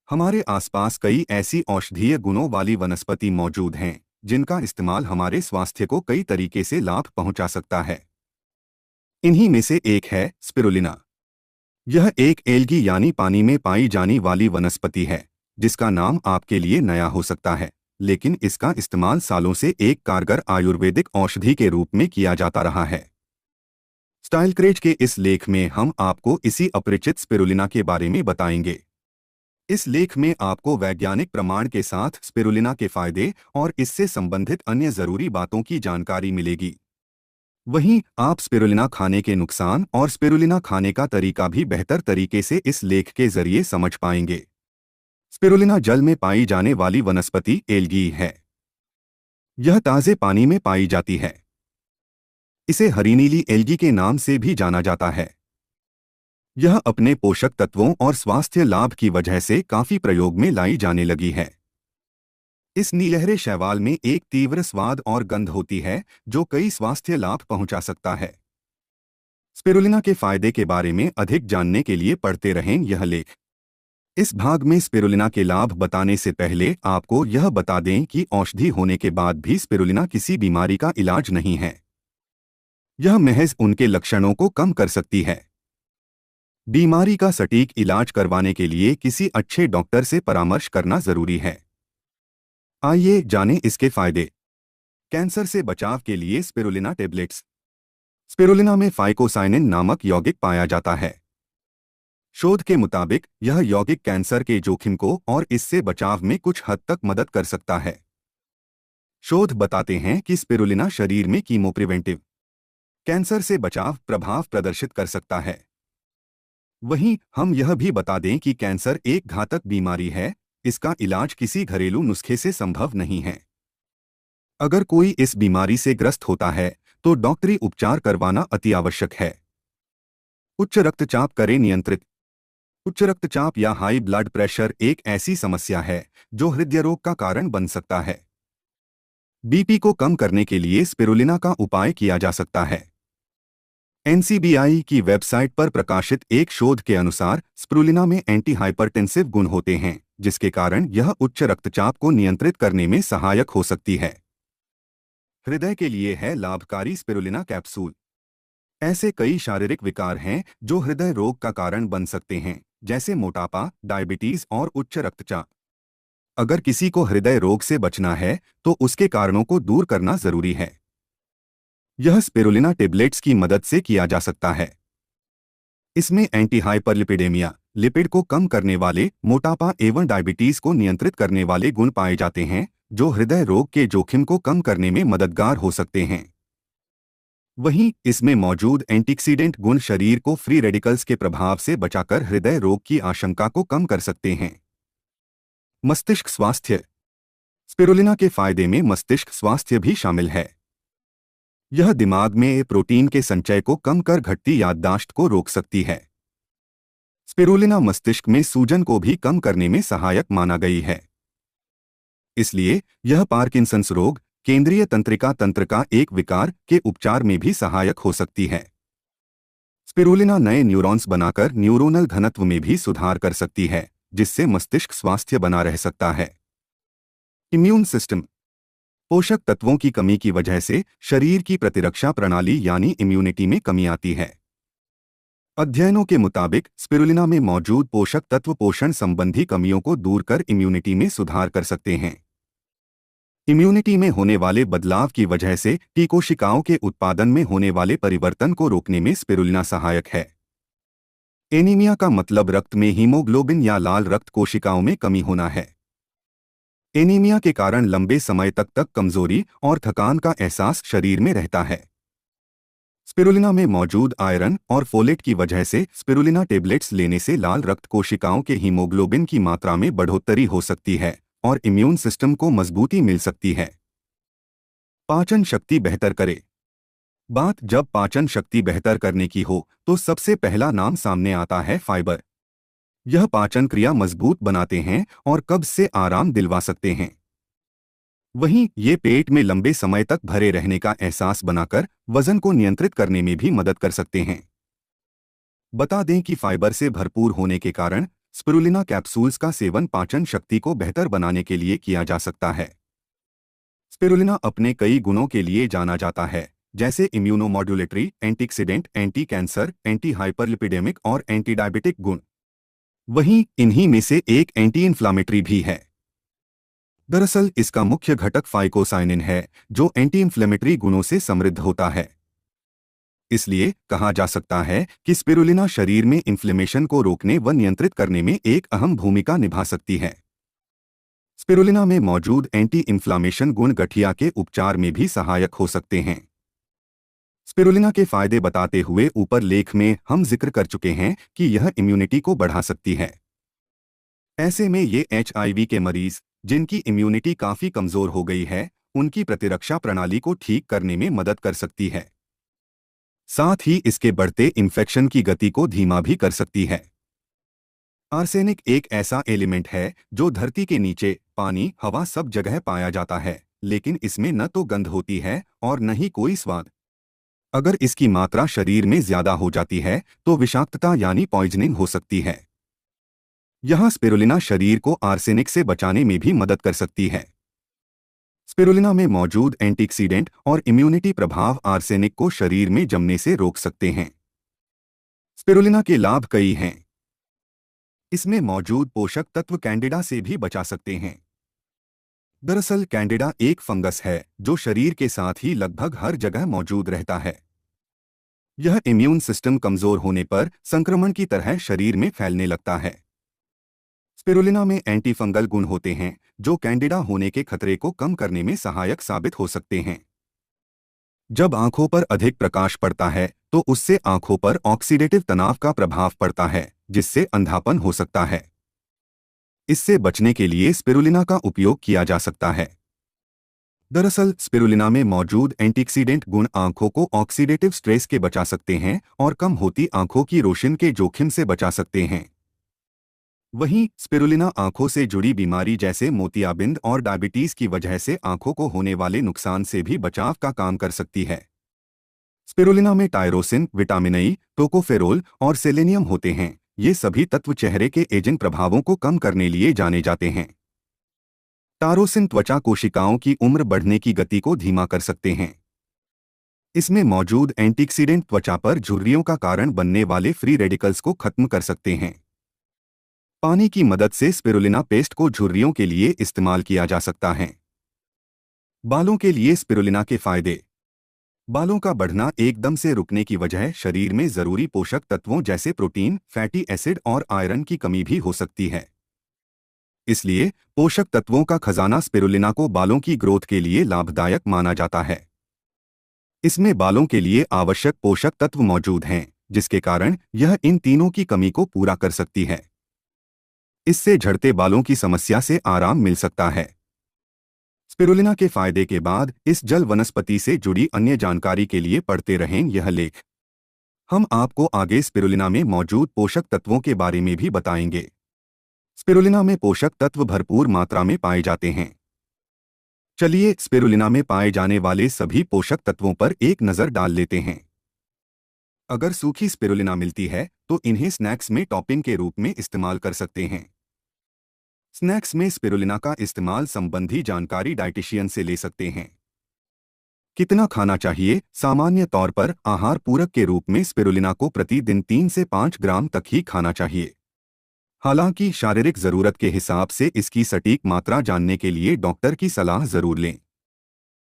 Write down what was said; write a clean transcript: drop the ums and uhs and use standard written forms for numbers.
हमारे आसपास कई ऐसी औषधीय गुणों वाली वनस्पति मौजूद हैं जिनका इस्तेमाल हमारे स्वास्थ्य को कई तरीके से लाभ पहुंचा सकता है। इन्हीं में से एक है स्पिरुलिना। यह एक एल्गी यानी पानी में पाई जाने वाली वनस्पति है जिसका नाम आपके लिए नया हो सकता है, लेकिन इसका इस्तेमाल सालों से एक कारगर आयुर्वेदिक औषधि के रूप में किया जाता रहा है। स्टाइलक्रेज के इस लेख में हम आपको इसी अपरिचित स्पिरुलिना के बारे में बताएंगे। इस लेख में आपको वैज्ञानिक प्रमाण के साथ स्पिरुलिना के फायदे और इससे संबंधित अन्य जरूरी बातों की जानकारी मिलेगी। वहीं आप स्पिरुलिना खाने के नुकसान और स्पिरुलिना खाने का तरीका भी बेहतर तरीके से इस लेख के जरिए समझ पाएंगे। स्पिरुलिना जल में पाई जाने वाली वनस्पति एल्गी है। यह ताजे पानी में पाई जाती है। इसे हरी नीली एल्गी के नाम से भी जाना जाता है। यह अपने पोषक तत्वों और स्वास्थ्य लाभ की वजह से काफी प्रयोग में लाई जाने लगी है। इस नीलहरे शैवाल में एक तीव्र स्वाद और गंध होती है जो कई स्वास्थ्य लाभ पहुंचा सकता है। स्पिरुलिना के फायदे के बारे में अधिक जानने के लिए पढ़ते रहें यह लेख। इस भाग में स्पिरुलिना के लाभ बताने से पहले आपको यह बता दें कि औषधि होने के बाद भी स्पिरुलिना किसी बीमारी का इलाज नहीं है। यह महज उनके लक्षणों को कम कर सकती है। बीमारी का सटीक इलाज करवाने के लिए किसी अच्छे डॉक्टर से परामर्श करना जरूरी है। आइए जानें इसके फायदे। कैंसर से बचाव के लिए स्पिरुलिना टेबलेट्स। स्पिरुलिना में फाइकोसाइनिन नामक यौगिक पाया जाता है। शोध के मुताबिक यह यौगिक कैंसर के जोखिम को और इससे बचाव में कुछ हद तक मदद कर सकता है। शोध बताते हैं कि स्पिरुलिना शरीर में कीमोप्रिवेंटिव कैंसर से बचाव प्रभाव प्रदर्शित कर सकता है। वहीं हम यह भी बता दें कि कैंसर एक घातक बीमारी है, इसका इलाज किसी घरेलू नुस्खे से संभव नहीं है। अगर कोई इस बीमारी से ग्रस्त होता है तो डॉक्टरी उपचार करवाना अति आवश्यक है। उच्च रक्तचाप करें नियंत्रित। उच्च रक्तचाप या हाई ब्लड प्रेशर एक ऐसी समस्या है जो हृदय रोग का कारण बन सकता है। बीपी को कम करने के लिए स्पिरुलिना का उपाय किया जा सकता है। एनसीबीआई की वेबसाइट पर प्रकाशित एक शोध के अनुसार स्पिरुलिना में एंटी हाइपरटेंसिव गुण होते हैं जिसके कारण यह उच्च रक्तचाप को नियंत्रित करने में सहायक हो सकती है। हृदय के लिए है लाभकारी स्पिरुलिना कैप्सूल। ऐसे कई शारीरिक विकार हैं जो हृदय रोग का कारण बन सकते हैं, जैसे मोटापा, डायबिटीज और उच्च रक्तचाप। अगर किसी को हृदय रोग से बचना है तो उसके कारणों को दूर करना जरूरी है। यह स्पिरुलिना टेबलेट्स की मदद से किया जा सकता है। इसमें एंटी हाइपरलिपिडेमिया, लिपिड को कम करने वाले, मोटापा एवं डायबिटीज को नियंत्रित करने वाले गुण पाए जाते हैं जो हृदय रोग के जोखिम को कम करने में मददगार हो सकते हैं। वहीं इसमें मौजूद एंटीऑक्सीडेंट गुण शरीर को फ्री रेडिकल्स के प्रभाव से बचाकर हृदय रोग की आशंका को कम कर सकते हैं। मस्तिष्क स्वास्थ्य। स्पिरुलिना के फायदे में मस्तिष्क स्वास्थ्य भी शामिल है। यह दिमाग में प्रोटीन के संचय को कम कर घटती याददाश्त को रोक सकती है। स्पिरुलिना मस्तिष्क में सूजन को भी कम करने में सहायक माना गई है। इसलिए यह पार्किंसंस रोग, केंद्रीय तंत्रिका तंत्र का एक विकार के उपचार में भी सहायक हो सकती है। स्पिरुलिना नए न्यूरॉन्स बनाकर न्यूरोनल घनत्व में भी सुधार कर सकती है जिससे मस्तिष्क स्वास्थ्य बना रह सकता है। Immune system. पोषक तत्वों की कमी की वजह से शरीर की प्रतिरक्षा प्रणाली यानी इम्यूनिटी में कमी आती है। अध्ययनों के मुताबिक स्पिरुलिना में मौजूद पोषक तत्व पोषण संबंधी कमियों को दूर कर इम्यूनिटी में सुधार कर सकते हैं। इम्यूनिटी में होने वाले बदलाव की वजह से टी कोशिकाओं के उत्पादन में होने वाले परिवर्तन को रोकने में स्पिरुलिना सहायक है। एनीमिया का मतलब रक्त में हीमोग्लोबिन या लाल रक्त कोशिकाओं में कमी होना है। एनीमिया के कारण लंबे समय तक कमजोरी और थकान का एहसास शरीर में रहता है। स्पिरुलिना में मौजूद आयरन और फोलेट की वजह से स्पिरुलिना टेबलेट्स लेने से लाल रक्त कोशिकाओं के हीमोग्लोबिन की मात्रा में बढ़ोतरी हो सकती है और इम्यून सिस्टम को मजबूती मिल सकती है। पाचन शक्ति बेहतर करे। बात जब पाचन शक्ति बेहतर करने की हो तो सबसे पहला नाम सामने आता है फाइबर। यह पाचन क्रिया मजबूत बनाते हैं और कब्ज से आराम दिलवा सकते हैं। वहीं ये पेट में लंबे समय तक भरे रहने का एहसास बनाकर वजन को नियंत्रित करने में भी मदद कर सकते हैं। बता दें कि फाइबर से भरपूर होने के कारण स्पिरुलिना कैप्सूल्स का सेवन पाचन शक्ति को बेहतर बनाने के लिए किया जा सकता है। स्पिरुलिना अपने कई गुणों के लिए जाना जाता है, जैसे immunomodulatory, antioxidant, anti cancer, anti hyperlipidemic और एंटी डायबिटिक गुण। वहीं इन्हीं में से एक एंटी इन्फ्लामेटरी भी है। दरअसल इसका मुख्य घटक फाइकोसाइनिन है, जो एंटी इन्फ्लेमेटरी गुणों से समृद्ध होता है। इसलिए कहा जा सकता है कि स्पिरुलिना शरीर में इन्फ्लेमेशन को रोकने व नियंत्रित करने में एक अहम भूमिका निभा सकती है। स्पिरुलिना में मौजूद एंटी इन्फ्लामेशन गुण गठिया के उपचार में भी सहायक हो सकते हैं। स्पिरुलिना के फायदे बताते हुए ऊपर लेख में हम जिक्र कर चुके हैं कि यह इम्यूनिटी को बढ़ा सकती है। ऐसे में ये HIV के मरीज, जिनकी इम्यूनिटी काफी कमजोर हो गई है, उनकी प्रतिरक्षा प्रणाली को ठीक करने में मदद कर सकती है। साथ ही इसके बढ़ते इन्फेक्शन की गति को धीमा भी कर सकती है। आर्सेनिक एक ऐसा एलिमेंट है जो धरती के नीचे, पानी, हवा सब जगह पाया जाता है, लेकिन इसमें न तो गंध होती है और न ही कोई स्वाद। अगर इसकी मात्रा शरीर में ज्यादा हो जाती है तो विषाक्तता यानी पॉइजनिंग हो सकती है। यह स्पिरुलिना शरीर को आर्सेनिक से बचाने में भी मदद कर सकती है। स्पिरुलिना में मौजूद एंटीऑक्सीडेंट और इम्यूनिटी प्रभाव आर्सेनिक को शरीर में जमने से रोक सकते हैं। स्पिरुलिना के लाभ कई हैं। इसमें मौजूद पोषक तत्व कैंडिडा से भी बचा सकते हैं। दरअसल कैंडिडा एक फंगस है जो शरीर के साथ ही लगभग हर जगह मौजूद रहता है। यह इम्यून सिस्टम कमजोर होने पर संक्रमण की तरह शरीर में फैलने लगता है। स्पिरुलिना में एंटीफंगल गुण होते हैं जो कैंडिडा होने के खतरे को कम करने में सहायक साबित हो सकते हैं। जब आंखों पर अधिक प्रकाश पड़ता है तो उससे आंखों पर ऑक्सीडेटिव तनाव का प्रभाव पड़ता है, जिससे अंधापन हो सकता है। इससे बचने के लिए स्पिरुलिना का उपयोग किया जा सकता है। दरअसल स्पिरुलिना में मौजूद एंटीऑक्सीडेंट गुण आंखों को ऑक्सीडेटिव स्ट्रेस के बचा सकते हैं और कम होती आंखों की रोशनी के जोखिम से बचा सकते हैं। वहीं स्पिरुलिना आंखों से जुड़ी बीमारी जैसे मोतियाबिंद और डायबिटीज की वजह से आंखों को होने वाले नुकसान से भी बचाव का काम कर सकती है। स्पिरुलिना में टायरोसिन, विटामिन ई, टोकोफेरोल और सेलेनियम होते हैं। ये सभी तत्व चेहरे के एजिंग प्रभावों को कम करने लिए जाने जाते हैं। टायरोसिन त्वचा कोशिकाओं की उम्र बढ़ने की गति को धीमा कर सकते हैं। इसमें मौजूद एंटीऑक्सीडेंट त्वचा पर झुर्रियों का कारण बनने वाले फ्री रेडिकल्स को खत्म कर सकते हैं। पानी की मदद से स्पिरुलिना पेस्ट को झुर्रियों के लिए इस्तेमाल किया जा सकता है। बालों के लिए स्पिरुलिना के फायदे। बालों का बढ़ना एकदम से रुकने की वजह शरीर में जरूरी पोषक तत्वों जैसे प्रोटीन, फैटी एसिड और आयरन की कमी भी हो सकती है। इसलिए पोषक तत्वों का खजाना स्पिरुलिना को बालों की ग्रोथ के लिए लाभदायक माना जाता है। इसमें बालों के लिए आवश्यक पोषक तत्व मौजूद हैं, जिसके कारण यह इन तीनों की कमी को पूरा कर सकती है। इससे झड़ते बालों की समस्या से आराम मिल सकता है। स्पिरुलिना के फायदे के बाद इस जल वनस्पति से जुड़ी अन्य जानकारी के लिए पढ़ते रहें यह लेख। हम आपको आगे स्पिरुलिना में मौजूद पोषक तत्वों के बारे में भी बताएंगे। स्पिरुलिना में पोषक तत्व भरपूर मात्रा में पाए जाते हैं। चलिए स्पिरुलिना में पाए जाने वाले सभी पोषक तत्वों पर एक नज़र डाल लेते हैं। अगर सूखी स्पिरुलिना मिलती है तो इन्हें स्नैक्स में टॉपिंग के रूप में इस्तेमाल कर सकते हैं। स्नैक्स में स्पिरुलिना का इस्तेमाल संबंधी जानकारी डाइटिशियन से ले सकते हैं। कितना खाना चाहिए? सामान्य तौर पर आहार पूरक के रूप में स्पिरुलिना को प्रतिदिन 3 से 5 ग्राम तक ही खाना चाहिए। हालांकि शारीरिक जरूरत के हिसाब से इसकी सटीक मात्रा जानने के लिए डॉक्टर की सलाह जरूर लें।